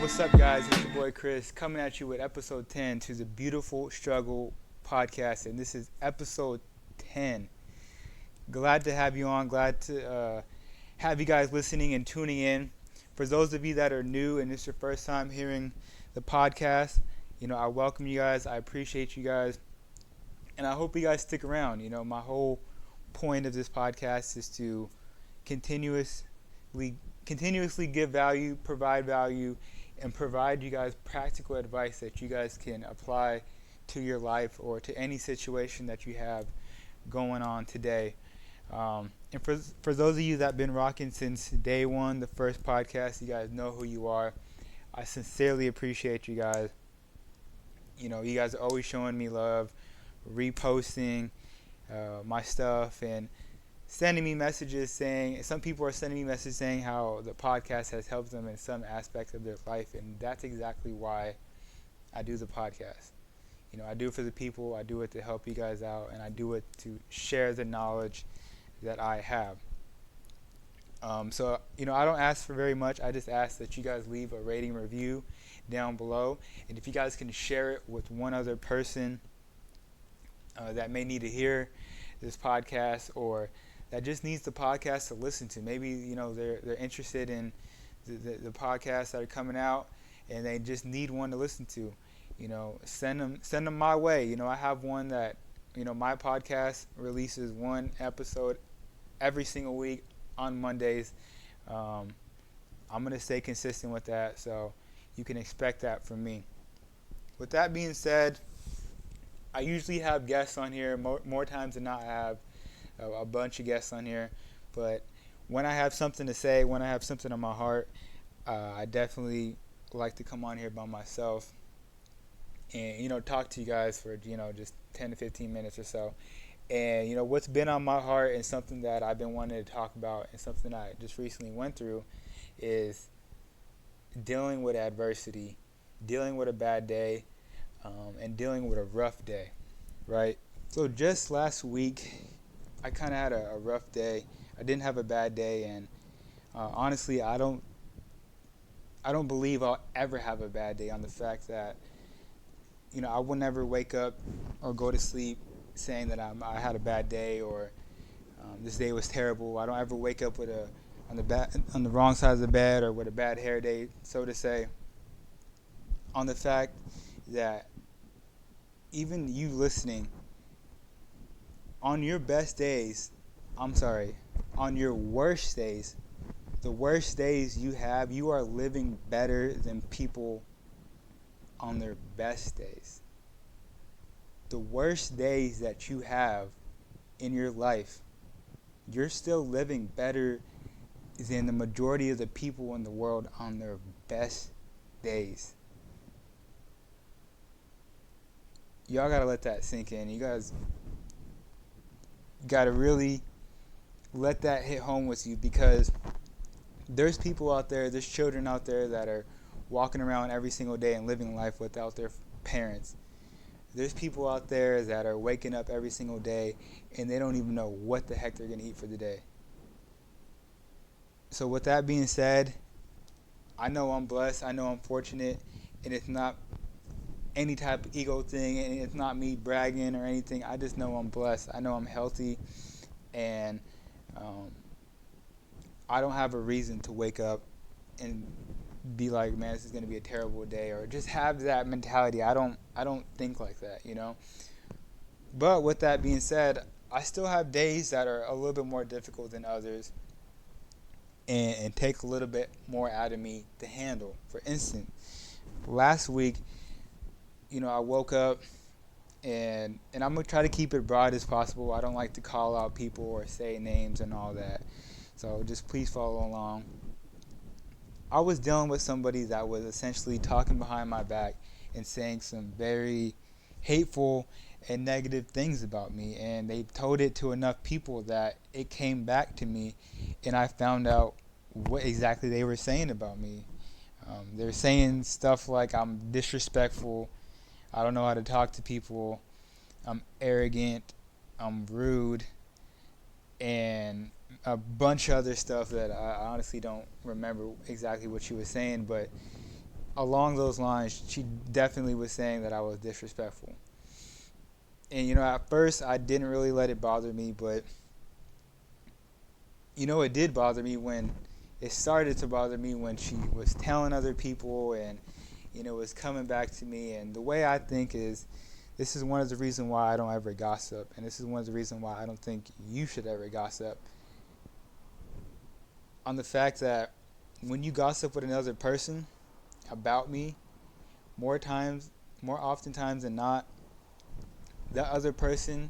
What's up, guys? It's your boy Chris coming at you with episode 10 to the Beautiful Struggle podcast, and this is episode 10. Glad to have you on. Glad to have you guys listening and tuning in. For those of you that are new and it's your first time hearing the podcast, I welcome you guys. I appreciate you guys, and I hope you guys stick around. My whole point of this podcast is to continuously give value, provide value, and provide you guys practical advice that you guys can apply to your life or to any situation that you have going on today. And for those of you that have been rocking since day one, the first podcast, you guys know who you are. I sincerely appreciate you guys. You guys are always showing me love, reposting my stuff, and sending me messages saying, some people are sending me messages saying how the podcast has helped them in some aspects of their life, and that's exactly why I do the podcast. I do it for the people, I do it to help you guys out, and I do it to share the knowledge that I have. So I don't ask for very much. I just ask that you guys leave a rating review down below, and if you guys can share it with one other person that may need to hear this podcast, or that just needs the podcast to listen to. Maybe they're interested in the podcasts that are coming out, and they just need one to listen to. Send them my way. I have one that my podcast releases one episode every single week on Mondays. I'm gonna stay consistent with that, so you can expect that from me. With that being said, I usually have guests on here more times than not. I have a bunch of guests on here, but when I have something to say, when I have something on my heart, I definitely like to come on here by myself and talk to you guys for just 10 to 15 minutes or so. And what's been on my heart and something that I've been wanting to talk about and something I just recently went through is dealing with adversity, dealing with a bad day, and dealing with a rough day, right? So just last week, I kind of had a rough day. I didn't have a bad day, and honestly, I don't believe I'll ever have a bad day, on the fact that I will never wake up or go to sleep saying that I had a bad day, or this day was terrible. I don't ever wake up on the wrong side of the bed, or with a bad hair day, so to say. On the fact that even you listening, on your best days, on your worst days, the worst days you have, you are living better than people on their best days. The worst days that you have in your life, you're still living better than the majority of the people in the world on their best days. Y'all gotta let that sink in. You guys gotta really let that hit home with you, because there's people out there, there's children out there that are walking around every single day and living life without their parents. There's people out there that are waking up every single day and they don't even know what the heck they're going to eat for the day. So with that being said, I know I'm blessed, I know I'm fortunate, and it's not any type of ego thing, and it's not me bragging or anything. I just know I'm blessed. I know I'm healthy, and I don't have a reason to wake up and be like, man, this is going to be a terrible day, or just have that mentality. I don't think like that, But with that being said, I still have days that are a little bit more difficult than others, and take a little bit more out of me to handle. For instance, last week, I woke up, and I'm going to try to keep it broad as possible. I don't like to call out people or say names and all that. So just please follow along. I was dealing with somebody that was essentially talking behind my back and saying some very hateful and negative things about me, and they told it to enough people that it came back to me, and I found out what exactly they were saying about me. They're saying stuff like I'm disrespectful, I don't know how to talk to people, I'm arrogant, I'm rude, and a bunch of other stuff that I honestly don't remember exactly what she was saying. But along those lines, she definitely was saying that I was disrespectful. And at first I didn't really let it bother me, but it did bother me when it started to bother me when she was telling other people and was coming back to me. And the way I think is, this is one of the reasons why I don't ever gossip, and this is one of the reasons why I don't think you should ever gossip, on the fact that when you gossip with another person about me, more oftentimes than not, that other person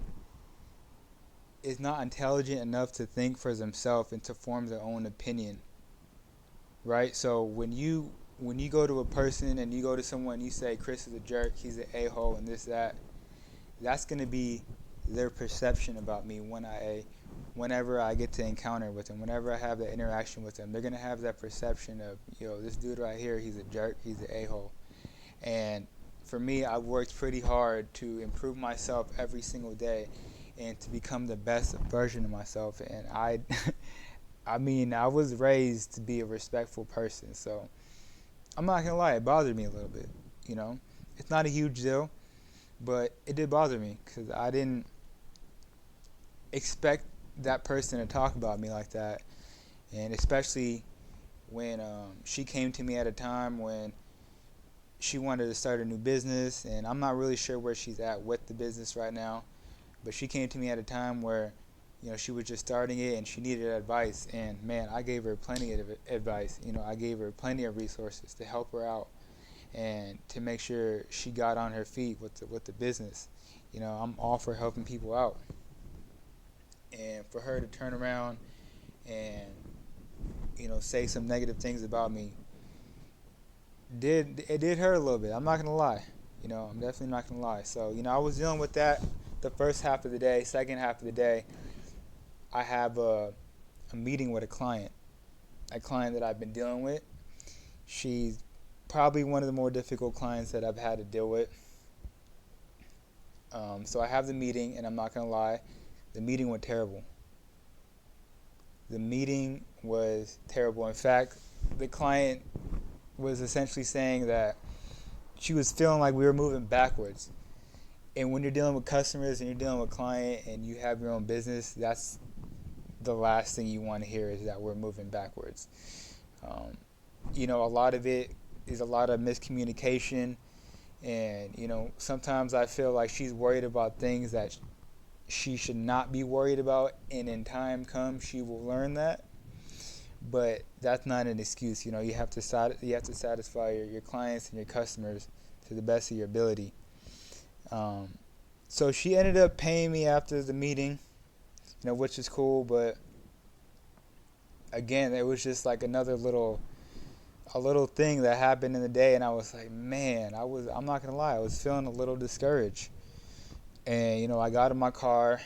is not intelligent enough to think for themselves and to form their own opinion, right? So when you go to a person and you go to someone and you say Chris is a jerk, he's an a-hole, and this that, that's going to be their perception about me whenever I get to encounter with them, whenever I have that interaction with them. They're going to have that perception of, this dude right here, he's a jerk, he's an a-hole. And for me, I've worked pretty hard to improve myself every single day and to become the best version of myself. And I was raised to be a respectful person, so I'm not gonna lie, it bothered me a little bit. It's not a huge deal, but it did bother me because I didn't expect that person to talk about me like that, and especially when she came to me at a time when she wanted to start a new business, and I'm not really sure where she's at with the business right now, but she came to me at a time where she was just starting it and she needed advice, and man, I gave her plenty of advice. I gave her plenty of resources to help her out and to make sure she got on her feet with the business. I'm all for helping people out, and for her to turn around and say some negative things about me did hurt a little bit. I'm not gonna lie. I'm definitely not gonna lie. So I was dealing with that the first half of the day. Second half of the day, I have a meeting with a client that I've been dealing with. She's probably one of the more difficult clients that I've had to deal with. So I have the meeting, and I'm not gonna lie, the meeting went terrible. The meeting was terrible. In fact, the client was essentially saying that she was feeling like we were moving backwards. And when you're dealing with customers and you're dealing with a client and you have your own business, that's the last thing you want to hear, is that we're moving backwards. A lot of it is a lot of miscommunication, and sometimes I feel like she's worried about things that she should not be worried about, and in time comes she will learn that. But that's not an excuse. You have to satisfy your clients and your customers to the best of your ability. So she ended up paying me after the meeting, which is cool. But again, it was just like a little thing that happened in the day, and I was like, man, I'm not gonna lie, I was feeling a little discouraged. And I got in my car,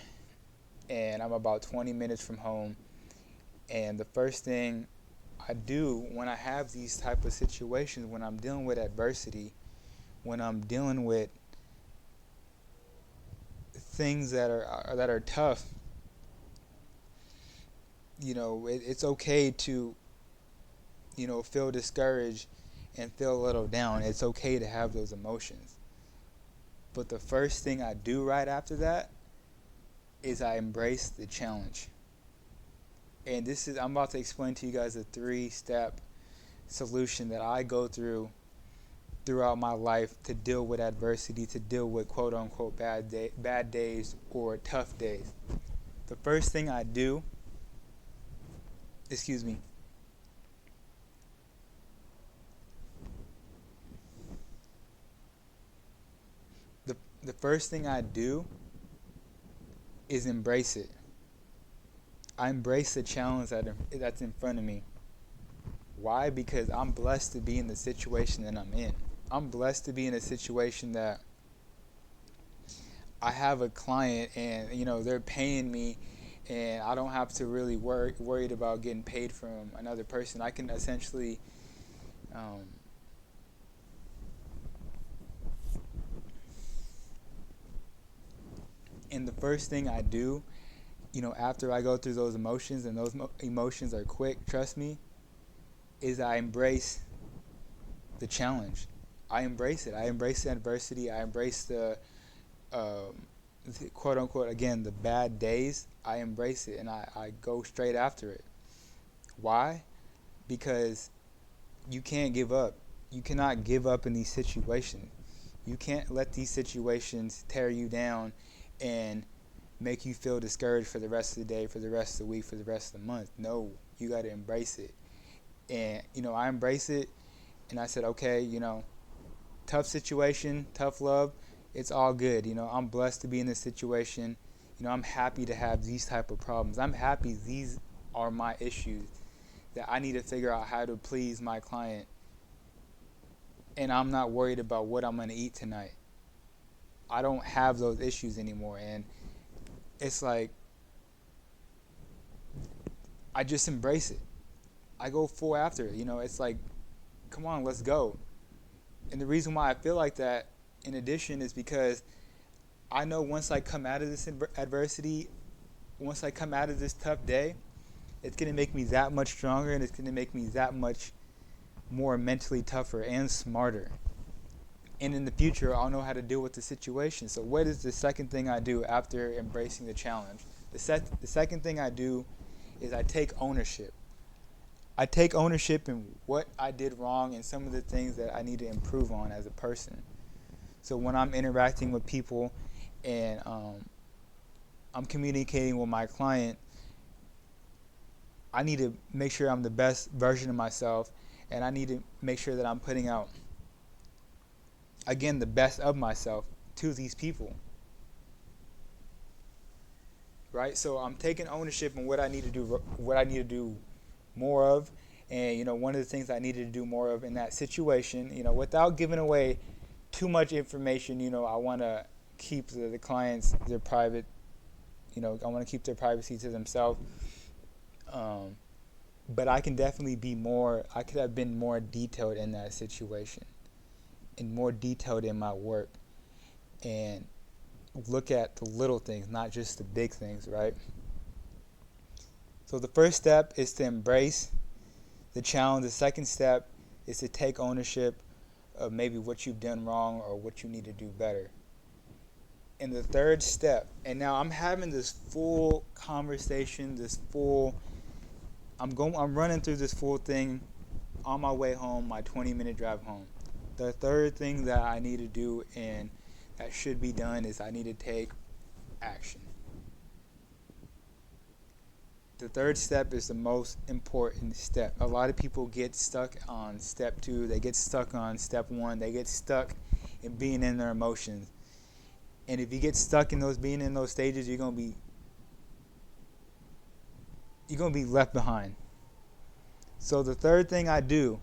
and I'm about 20 minutes from home. And the first thing I do when I have these type of situations, when I'm dealing with adversity, when I'm dealing with things that are tough, it's okay to feel discouraged and feel a little down. It's okay to have those emotions. But the first thing I do right after that is I embrace the challenge. And I'm about to explain to you guys a 3-step solution that I go throughout my life to deal with adversity, to deal with quote unquote bad days or tough days. The first thing I do, excuse me, the first thing I do is embrace it. I embrace the challenge that's in front of me. Why? Because I'm blessed to be in the situation that I'm in. I'm blessed to be in a situation that I have a client and they're paying me, and I don't have to really worried about getting paid from another person. I can essentially and the first thing I do, after I go through those emotions, and those emotions are quick, trust me, is I embrace the challenge. I embrace it. I embrace the adversity. I embrace the quote unquote, again, the bad days. I embrace it and I go straight after it. Why? Because you can't give up. You cannot give up in these situations. You can't let these situations tear you down and make you feel discouraged for the rest of the day, for the rest of the week, for the rest of the month. No, you got to embrace it. And, I embrace it and I said, okay, tough situation, tough love, it's all good. I'm blessed to be in this situation. I'm happy to have these type of problems. I'm happy these are my issues that I need to figure out how to please my client. And I'm not worried about what I'm going to eat tonight. I don't have those issues anymore. And it's like, I just embrace it. I go full after it. It's like, come on, let's go. And the reason why I feel like that, in addition, is because I know once I come out of this adversity, once I come out of this tough day, it's going to make me that much stronger and it's going to make me that much more mentally tougher and smarter. And in the future, I'll know how to deal with the situation. So what is the second thing I do after embracing the challenge? The second thing I do is I take ownership. I take ownership in what I did wrong and some of the things that I need to improve on as a person. So when I'm interacting with people and I'm communicating with my client, I need to make sure I'm the best version of myself, and I need to make sure that I'm putting out, again, the best of myself to these people. Right? So I'm taking ownership in what I need to do more of. And, one of the things I needed to do more of in that situation, without giving away too much information, I want to keep the clients, their private, I want to keep their privacy to themselves. But I can definitely I could have been more detailed in that situation and more detailed in my work and look at the little things, not just the big things, right? So the first step is to embrace the challenge. The second step is to take ownership of maybe what you've done wrong or what you need to do better. And the third step, and now I'm having this full conversation, I'm running through this full thing on my way home, my 20-minute drive home. The third thing that I need to do and that should be done is I need to take action. The third step is the most important step. A lot of people get stuck on step 2. They get stuck on step 1. They get stuck in being in their emotions. And if you get stuck in being in those stages, you're gonna be left behind. So the third thing I do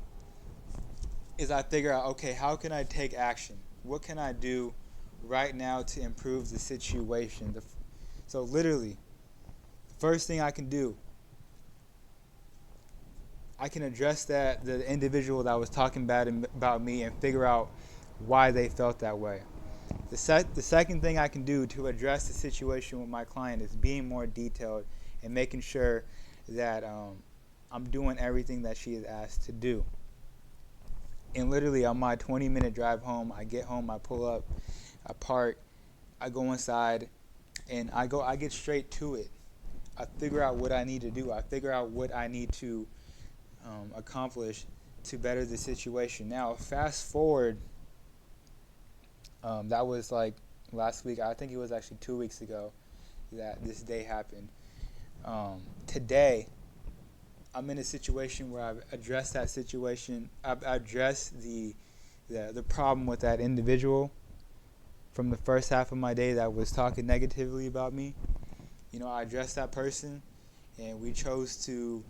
is I figure out, okay, how can I take action? What can I do right now to improve the situation? So literally, the first thing I can do, I can address the individual that was talking bad about me and figure out why they felt that way. The second thing I can do to address the situation with my client is being more detailed and making sure that I'm doing everything that she is asked to do. And literally on my 20-minute drive home, I get home, I pull up, I park, I go inside, and I get straight to it. I figure out what I need to do. I figure out what I need to accomplish to better the situation. Now, fast forward, that was like last week. I think it was actually 2 weeks ago that this day happened. Today, I'm in a situation where I've addressed that situation. I've addressed the problem with that individual from the first half of my day that was talking negatively about me. I addressed that person, and we chose to,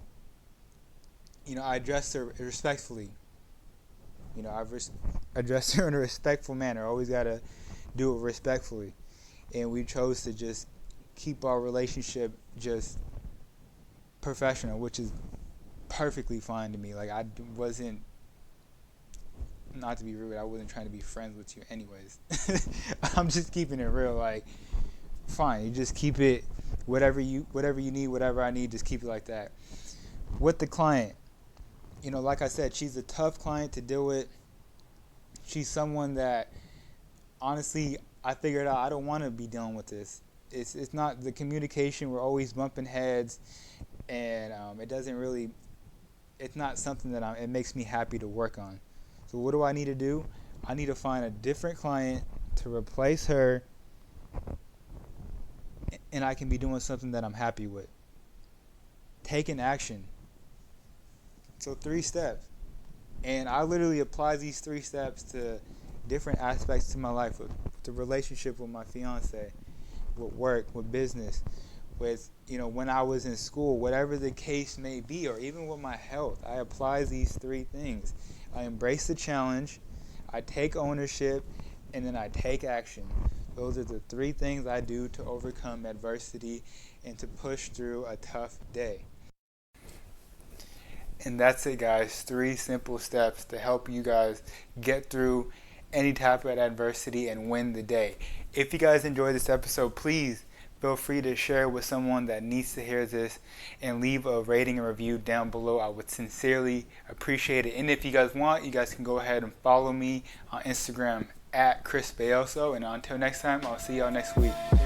I addressed her respectfully. I've addressed her in a respectful manner. Always got to do it respectfully. And we chose to just keep our relationship just professional, which is perfectly fine to me. Like, I wasn't, not to be rude, I wasn't trying to be friends with you anyways. I'm just keeping it real. Like, fine, you just keep it, whatever you need, whatever I need, just keep it like that. With the client, like I said, she's a tough client to deal with. She's someone that, honestly, I figured out I don't want to be dealing with this. It's not the communication. We're always bumping heads, and it doesn't really. It's not something that it makes me happy to work on. So what do I need to do? I need to find a different client to replace her, and I can be doing something that I'm happy with. Taking action. So 3 steps. And I literally apply these 3 steps to different aspects to my life, with the relationship with my fiance, with work, with business, with, when I was in school, whatever the case may be, or even with my health. I apply these 3 things. I embrace the challenge, I take ownership, and then I take action. Those are the 3 things I do to overcome adversity and to push through a tough day. And that's it, guys. 3 simple steps to help you guys get through any type of adversity and win the day. If you guys enjoyed this episode, please feel free to share it with someone that needs to hear this, and leave a rating and review down below. I would sincerely appreciate it. And if you guys want, you guys can go ahead and follow me on Instagram at Chris Bayoso. And until next time, I'll see y'all next week.